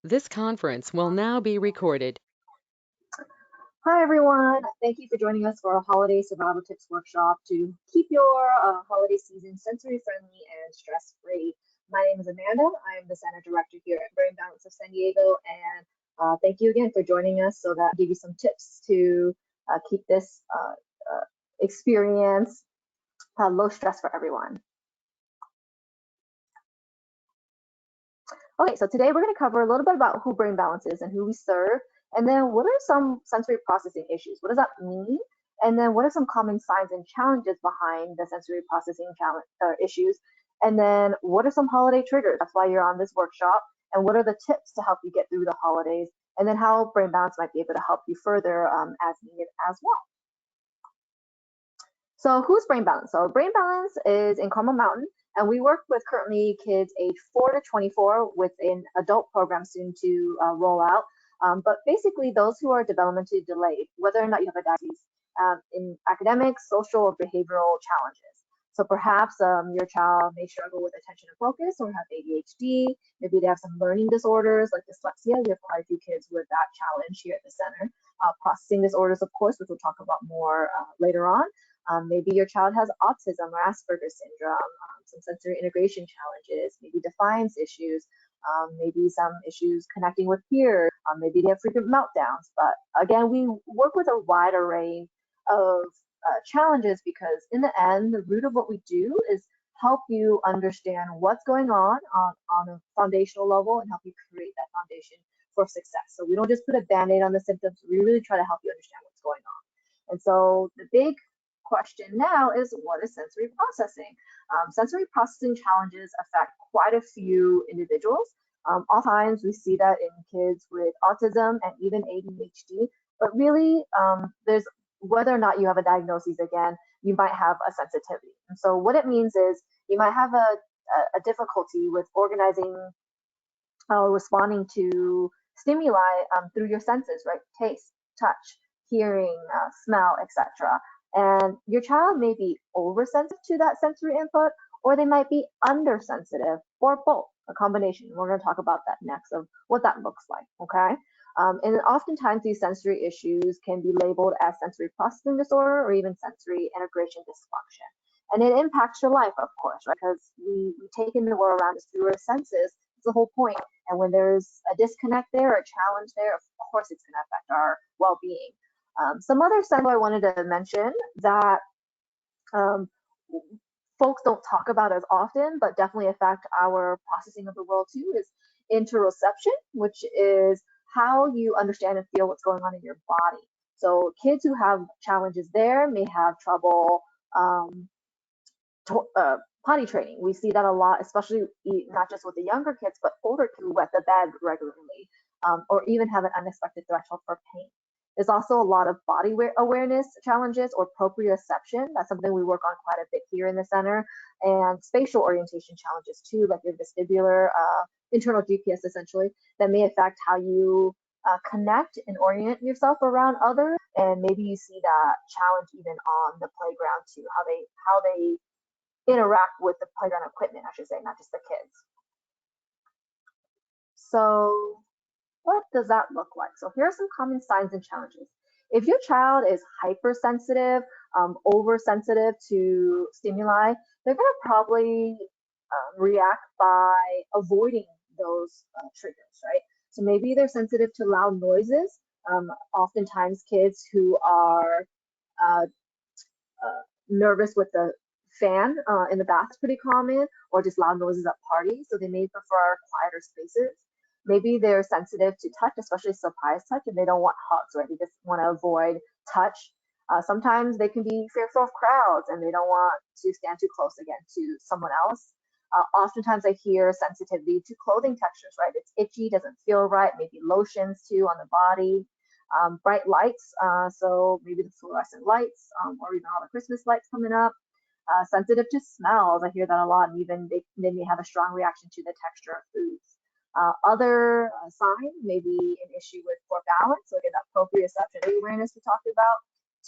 This conference will now be recorded. Hi everyone, thank you for joining us for our holiday survival tips workshop to keep your holiday season sensory friendly and stress free. My name is Amanda. I am the center director here at Brain Balance of San Diego, and thank you again for joining us so that I give you some tips to keep this experience low stress for everyone. Okay, so today we're going to cover a little bit about who Brain Balance is and who we serve, and then what are some sensory processing issues? What does that mean? And then what are some common signs and challenges behind the sensory processing issues? And then what are some holiday triggers? That's why you're on this workshop. And what are the tips to help you get through the holidays? And then how Brain Balance might be able to help you further as needed as well. So who's Brain Balance? So Brain Balance is in Carmel Mountain, and we work with currently kids age 4 to 24 with an adult program soon to roll out. But basically, those who are developmentally delayed, whether or not you have a diagnosis in academic, social, or behavioral challenges. So perhaps your child may struggle with attention and focus or have ADHD. Maybe they have some learning disorders like dyslexia. We have quite a few kids with that challenge here at the center. Processing disorders, of course, which we'll talk about more later on. Maybe your child has autism or Asperger's syndrome, some sensory integration challenges, maybe defiance issues, maybe some issues connecting with peers, maybe they have frequent meltdowns. But again, we work with a wide array of challenges because in the end, the root of what we do is help you understand what's going on a foundational level and help you create that foundation for success. So we don't just put a band-aid on the symptoms, we really try to help you understand what's going on. And so the big question now is, what is sensory processing? Sensory processing challenges affect quite a few individuals. Oftentimes we see that in kids with autism and even ADHD, but really there's whether or not you have a diagnosis, again, you might have a sensitivity. And so what it means is you might have a difficulty with organizing responding to stimuli through your senses, right? Taste, touch, hearing, smell, etc. And your child may be oversensitive to that sensory input, or they might be undersensitive, or both, a combination. We're going to talk about that next of what that looks like, okay? And oftentimes these sensory issues can be labeled as sensory processing disorder or even sensory integration dysfunction. And it impacts your life, of course, right? Because we take in the world around us through our senses. It's the whole point. And when there's a disconnect there, a challenge there, of course it's going to affect our well-being. Some other signs I wanted to mention that um, folks don't talk about as often, but definitely affect our processing of the world too, is interoception, which is how you understand and feel what's going on in your body. So kids who have challenges there may have trouble um, potty training. We see that a lot, especially not just with the younger kids, but older kids who wet the bed regularly, or even have an unexpected threshold for pain. There's also a lot of body awareness challenges or proprioception. That's something we work on quite a bit here in the center, and spatial orientation challenges too, like your vestibular, internal GPS essentially, that may affect how you connect and orient yourself around others. And maybe you see that challenge even on the playground too, how they interact with the playground equipment, I should say, not just the kids. So what does that look like? So here are some common signs and challenges. If your child is hypersensitive, oversensitive to stimuli, they're going to probably react by avoiding those triggers, right? So maybe they're sensitive to loud noises. Oftentimes, kids who are uh, nervous with the fan in the bath is pretty common, or just loud noises at parties. So they may prefer quieter spaces. Maybe they're sensitive to touch, especially surprise touch, and they don't want hugs, right? They just want to avoid touch. Sometimes they can be fearful of crowds and they don't want to stand too close again to someone else. Oftentimes I hear sensitivity to clothing textures, right? It's itchy, doesn't feel right, maybe lotions too on the body. Bright lights, so maybe the fluorescent lights or even all the Christmas lights coming up. Sensitive to smells, I hear that a lot, and even they may have a strong reaction to the texture of foods. Other signs may be an issue with poor balance, so again, that proprioception awareness we talked about,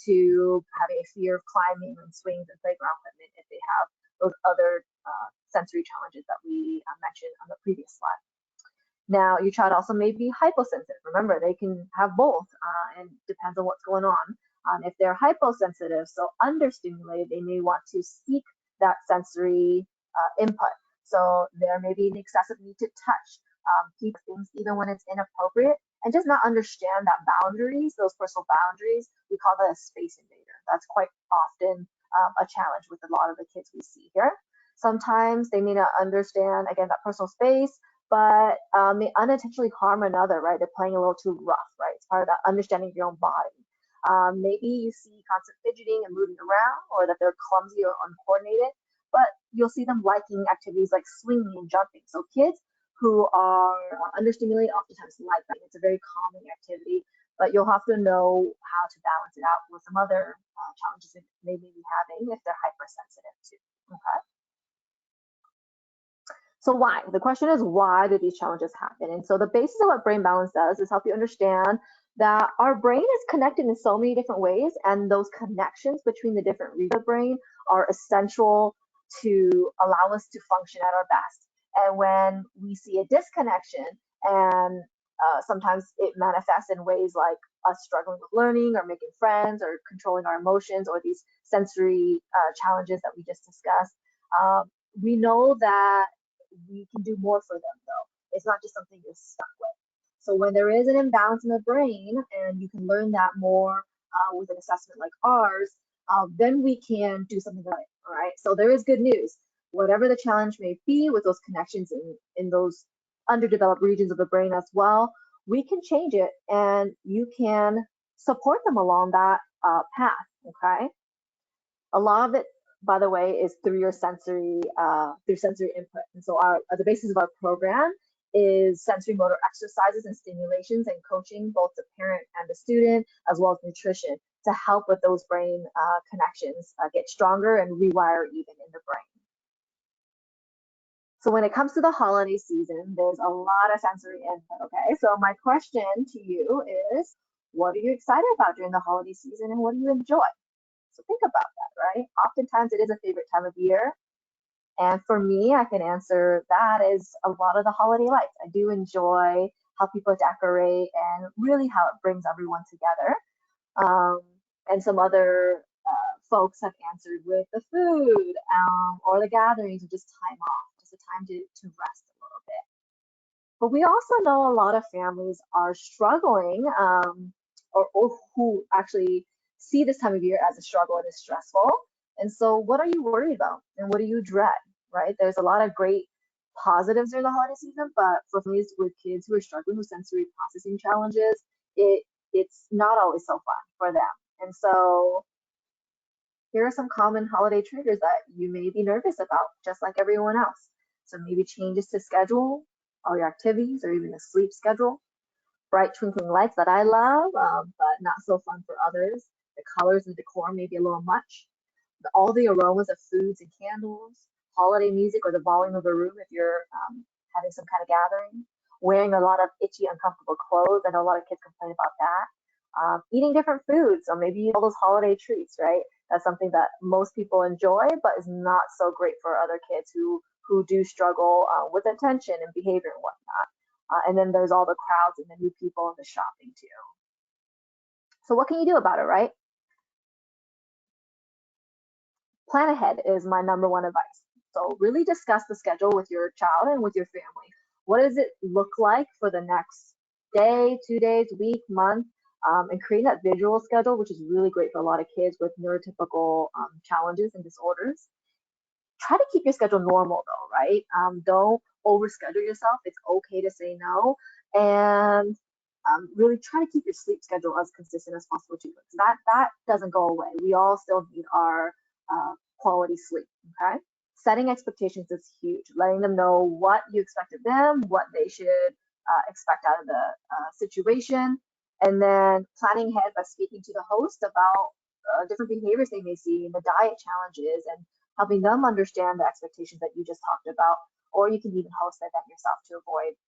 to having a fear of climbing and swings and playground equipment if they have those other sensory challenges that we mentioned on the previous slide. Now, your child also may be hyposensitive. Remember, they can have both, and depends on what's going on. If they're hyposensitive, so understimulated, they may want to seek that sensory input. So there may be an excessive need to touch, keep things even when it's inappropriate, and just not understand that boundaries, those personal boundaries, we call that a space invader. That's quite often a challenge with a lot of the kids we see here. Sometimes they may not understand, again, that personal space, but may unintentionally harm another, right? They're playing a little too rough, right? It's part of that understanding your own body. Maybe you see constant fidgeting and moving around, or that they're clumsy or uncoordinated, but you'll see them liking activities like swinging and jumping. So kids who are understimulated oftentimes like that. It's a very calming activity, but you'll have to know how to balance it out with some other challenges that they may be having if they're hypersensitive too. Okay. So why? The question is, why do these challenges happen? And so the basis of what brain balance does is help you understand that our brain is connected in so many different ways, and those connections between the different regions of the brain are essential to allow us to function at our best. And when we see a disconnection, and sometimes it manifests in ways like us struggling with learning or making friends or controlling our emotions or these sensory challenges that we just discussed, we know that we can do more for them though. It's not just something you're stuck with. So when there is an imbalance in the brain, and you can learn that more with an assessment like ours, then we can do something about it. All right. So there is good news. Whatever the challenge may be with those connections in those underdeveloped regions of the brain as well, we can change it, and you can support them along that path. Okay. A lot of it, by the way, is through your through sensory input. And so the basis of our program is sensory motor exercises and stimulations and coaching both the parent and the student, as well as nutrition, to help with those brain connections get stronger and rewire even in the brain. So when it comes to the holiday season, there's a lot of sensory input. Okay, so my question to you is, what are you excited about during the holiday season, and what do you enjoy? So think about that, right? Oftentimes it is a favorite time of year. And for me, I can answer that as a lot of the holiday lights. I do enjoy how people decorate and really how it brings everyone together. Um, and some other folks have answered with the food, or the gatherings, or just time off, just a time to rest a little bit. But we also know a lot of families are struggling, or who actually see this time of year as a struggle and is stressful. And so, what are you worried about, and what do you dread? Right? There's a lot of great positives during the holiday season, but for families with kids who are struggling with sensory processing challenges, it's not always so fun for them. And so, here are some common holiday triggers that you may be nervous about, just like everyone else. So maybe changes to schedule, all your activities, or even a sleep schedule. Bright twinkling lights that I love, but not so fun for others. The colors and decor may be a little much. All the aromas of foods and candles, holiday music, or the volume of the room if you're having some kind of gathering. Wearing a lot of itchy, uncomfortable clothes. I know a lot of kids complain about that. Eating different foods, so maybe all those holiday treats, right? That's something that most people enjoy, but is not so great for other kids who do struggle with attention and behavior and whatnot. And then there's all the crowds and the new people and the shopping too. So what can you do about it, right? Plan ahead is my number one advice. So really discuss the schedule with your child and with your family. What does it look like for the next day, 2 days, week, month? And creating that visual schedule, which is really great for a lot of kids with neurotypical challenges and disorders. Try to keep your schedule normal though, right? Don't overschedule yourself. It's okay to say no. And really try to keep your sleep schedule as consistent as possible too. Because that doesn't go away. We all still need our quality sleep. Okay. Setting expectations is huge. Letting them know what you expect of them, what they should expect out of the situation, and then planning ahead by speaking to the host about different behaviors they may see in the diet challenges, and helping them understand the expectations that you just talked about. Or you can even host the event yourself to avoid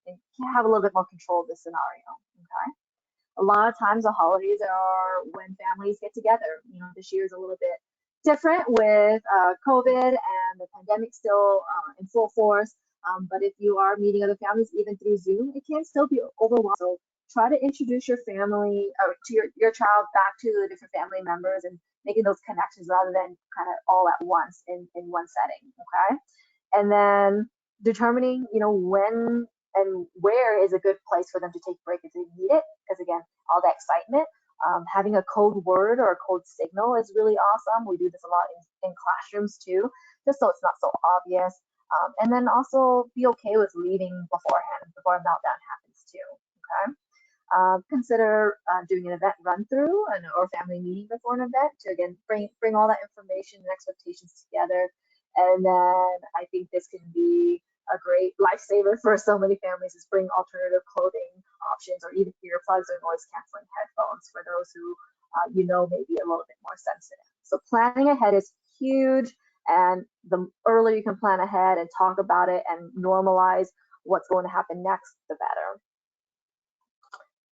and have a little bit more control of the scenario. Okay. A lot of times the holidays are when families get together. This year is a little bit different with COVID and the pandemic still in full force. But if you are meeting other families, even through Zoom, it can still be overwhelming. So try to introduce your family or to your child back to the different family members and making those connections rather than kind of all at once in one setting. Okay. And then determining, when and where is a good place for them to take a break if they need it. Because again, all the excitement, having a code word or a code signal is really awesome. We do this a lot in classrooms too, just so it's not so obvious. And then also be okay with leaving beforehand before a meltdown happens too. Okay. Consider doing an event run through or family meeting before an event to again bring all that information and expectations together. And then I think this can be a great lifesaver for so many families is bring alternative clothing options or even earplugs or noise canceling headphones for those who may be a little bit more sensitive. So planning ahead is huge, and the earlier you can plan ahead and talk about it and normalize what's going to happen next, the better.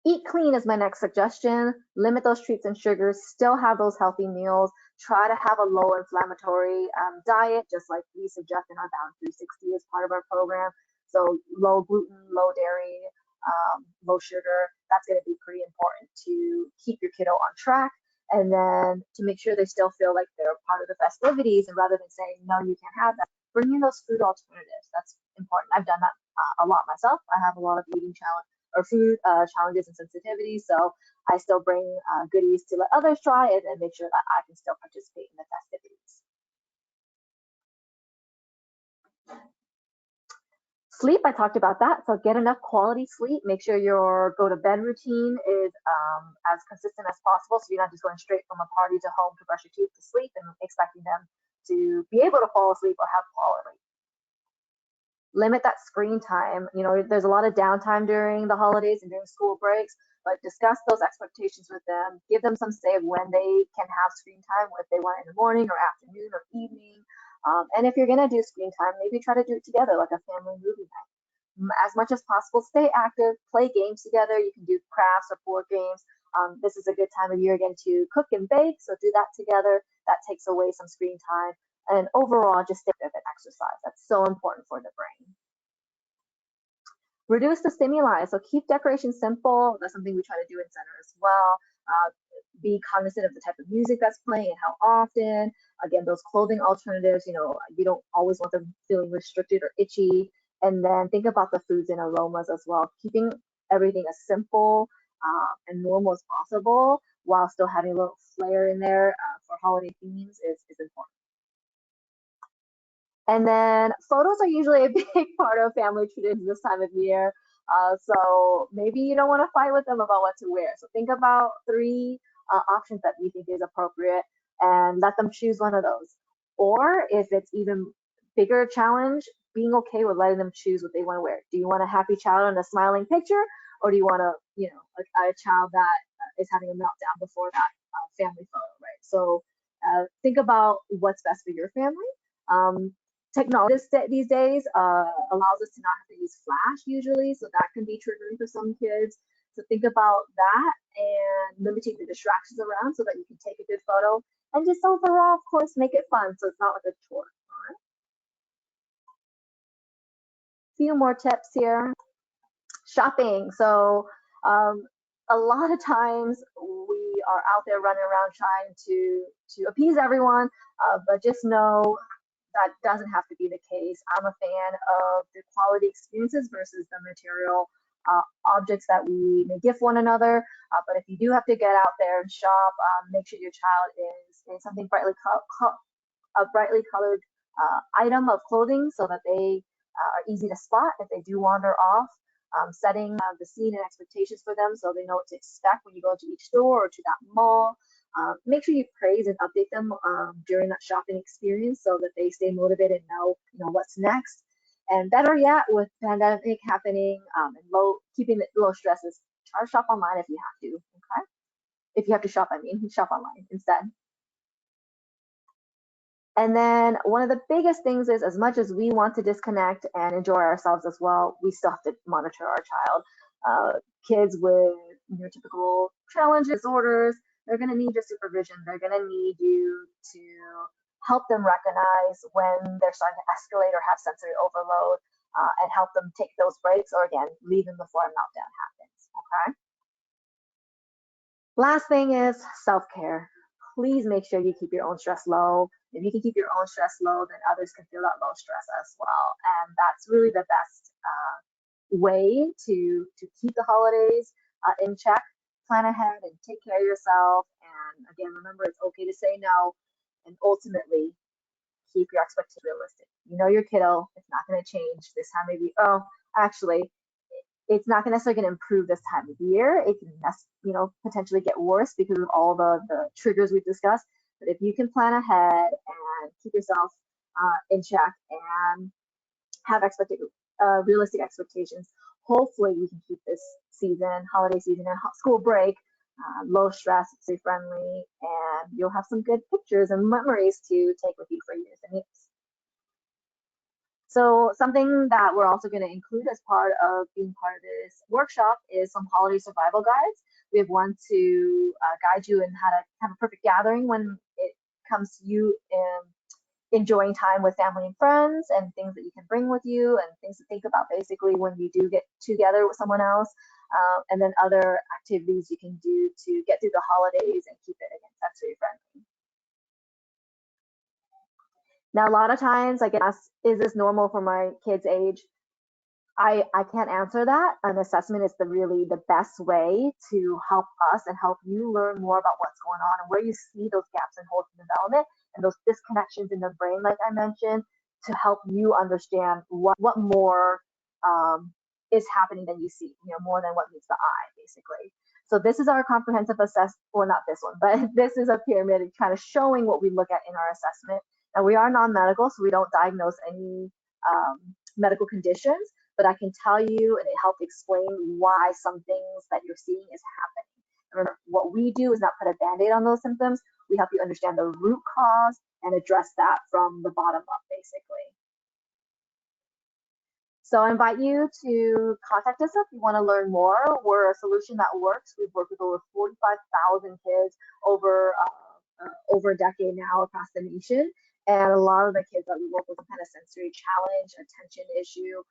Eat clean is my next suggestion. Limit those treats and sugars. Still have those healthy meals. Try to have a low inflammatory diet, just like we suggest in our Bound 360 as part of our program. So low gluten, low dairy, low sugar. That's going to be pretty important to keep your kiddo on track. And then to make sure they still feel like they're part of the festivities, and rather than saying, no, you can't have that, bring in those food alternatives. That's important. I've done that a lot myself. I have a lot of eating challenge or food challenges and sensitivities. So I still bring goodies to let others try it and make sure that I can still participate in the festivities. Sleep, I talked about that. So get enough quality sleep. Make sure your go to bed routine is as consistent as possible. So you're not just going straight from a party to home to brush your teeth to sleep and expecting them to be able to fall asleep or have quality. Limit that screen time. There's a lot of downtime during the holidays and during school breaks, but discuss those expectations with them. Give them some say of when they can have screen time, if they want it in the morning or afternoon or evening. And if you're going to do screen time, maybe try to do it together, like a family movie night. As much as possible, stay active, play games together. You can do crafts or board games. This is a good time of year again to cook and bake, so do that together. That takes away some screen time. And overall, just stay active and exercise. That's so important for the brain. Reduce the stimuli. So keep decoration simple. That's something we try to do in center as well. Be cognizant of the type of music that's playing and how often. Again, those clothing alternatives, you don't always want them feeling restricted or itchy. And then think about the foods and aromas as well. Keeping everything as simple and normal as possible while still having a little flair in there for holiday themes is important. And then photos are usually a big part of family traditions this time of year. So maybe you don't want to fight with them about what to wear. So think about three options that you think is appropriate and let them choose one of those. Or if it's even bigger challenge, being okay with letting them choose what they want to wear. Do you want a happy child and a smiling picture? Or do you want a child that is having a meltdown before that family photo, right? So think about what's best for your family. Technology these days allows us to not have to use flash usually, so that can be triggering for some kids. So think about that and limiting the distractions around so that you can take a good photo and just overall, of course, make it fun so it's not like a chore. All right? Few more tips here. Shopping. So a lot of times we are out there running around trying to appease everyone, but just know that doesn't have to be the case. I'm a fan of the quality experiences versus the material objects that we may gift one another. But if you do have to get out there and shop, make sure your child is in something a brightly colored item of clothing so that they are easy to spot if they do wander off. Setting the scene and expectations for them so they know what to expect when you go to each store or to that mall. Make sure you praise and update them during that shopping experience so that they stay motivated and know what's next. And better yet, with pandemic happening and keeping it low stresses, try to shop online if you have to. Okay, if you have to shop, I mean, shop online instead. And then one of the biggest things is, as much as we want to disconnect and enjoy ourselves as well, we still have to monitor our child. Kids with neurotypical challenges, disorders, they're going to need your supervision. They're going to need you to help them recognize when they're starting to escalate or have sensory overload. and help them take those breaks, or again, leave them before a meltdown happens. Okay. Last thing is self-care. Please make sure you keep your own stress low. If you can keep your own stress low, then others can feel that low stress as well. And that's really the best way to keep the holidays in check. Plan ahead and take care of yourself. And again, remember, it's okay to say no. And ultimately, keep your expectations realistic. You know your kiddo, it's not going to change this time of year. Oh, actually, it's not necessarily going to improve this time of year. It can, potentially get worse because of all the triggers we've discussed. But if you can plan ahead and keep yourself in check and have realistic expectations, hopefully we can keep this season, holiday season, and school break low stress, stay friendly, and you'll have some good pictures and memories to take with you for years and years. So something that we're also going to include as part of being part of this workshop is some holiday survival guides. We have one to guide you in how to have a perfect gathering when it comes to you enjoying time with family and friends, and things that you can bring with you, and things to think about basically when you do get together with someone else, and then other activities you can do to get through the holidays and keep it, again, sensory friendly. Now, a lot of times I get asked, is this normal for my kid's age? I can't answer that. An assessment is really the best way to help us and help you learn more about what's going on and where you see those gaps and holes in development and those disconnections in the brain, like I mentioned, to help you understand what more is happening than you see, more than what meets the eye, basically. So this is our comprehensive assessment, well, not this one, but this is a pyramid kind of showing what we look at in our assessment. And we are non-medical, so we don't diagnose any medical conditions, but I can tell you, and it helps explain why some things that you're seeing is happening. Remember, what we do is not put a Band-Aid on those symptoms. We help you understand the root cause and address that from the bottom up, basically. So I invite you to contact us if you want to learn more. We're a solution that works. We've worked with over 45,000 kids over a decade now across the nation. And a lot of the kids that we work with have had a sensory challenge, attention issue,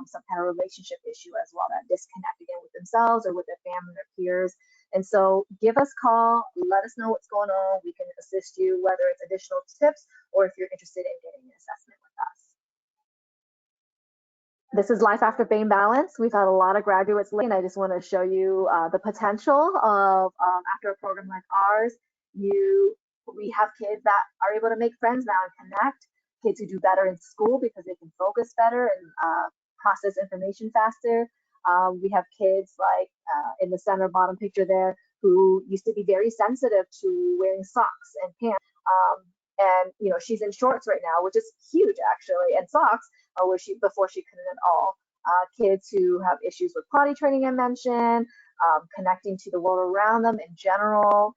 some kind of relationship issue as well, that disconnect again with themselves or with their family or peers. And so give us a call, let us know what's going on. We can assist you, whether it's additional tips or if you're interested in getting an assessment with us. This is Life After Brain Balance. We've had a lot of graduates lately, and I just want to show you the potential of after a program like ours, we have kids that are able to make friends now and connect, kids who do better in school because they can focus better and process information faster. We have kids like in the center bottom picture there who used to be very sensitive to wearing socks and pants. And she's in shorts right now, which is huge actually, and socks, where before she couldn't at all. Kids who have issues with potty training, I mentioned, connecting to the world around them in general,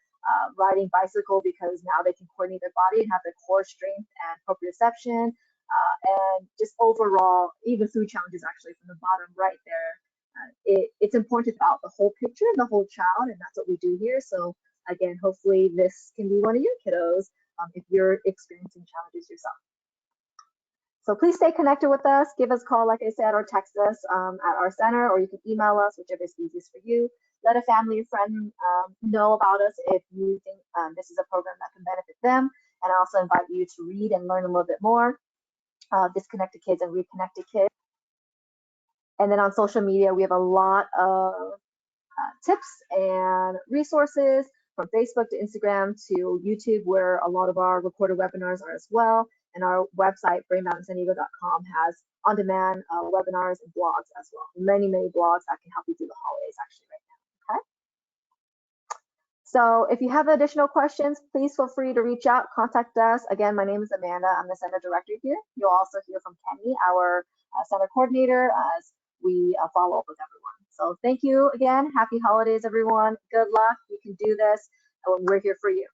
riding bicycle because now they can coordinate their body and have the core strength and proprioception, and just overall, even food challenges actually from the bottom right there. It's important about the whole picture and the whole child, and that's what we do here. So again, hopefully this can be one of your kiddos if you're experiencing challenges yourself. So please stay connected with us. Give us a call, like I said, or text us at our center, or you can email us, whichever is easiest for you. Let a family or friend know about us if you think this is a program that can benefit them. And I also invite you to read and learn a little bit more. Disconnected Kids and Reconnected Kids. And then on social media, we have a lot of tips and resources from Facebook to Instagram to YouTube, where a lot of our recorded webinars are as well. And our website, brainbalancesandiego.com, has on-demand webinars and blogs as well. Many, many blogs that can help you through the holidays actually right now, okay? So if you have additional questions, please feel free to reach out, contact us. Again, my name is Amanda. I'm the center director here. You'll also hear from Kenny, our center coordinator, as we follow up with everyone. So thank you again. Happy holidays, everyone. Good luck. You can do this. And we're here for you.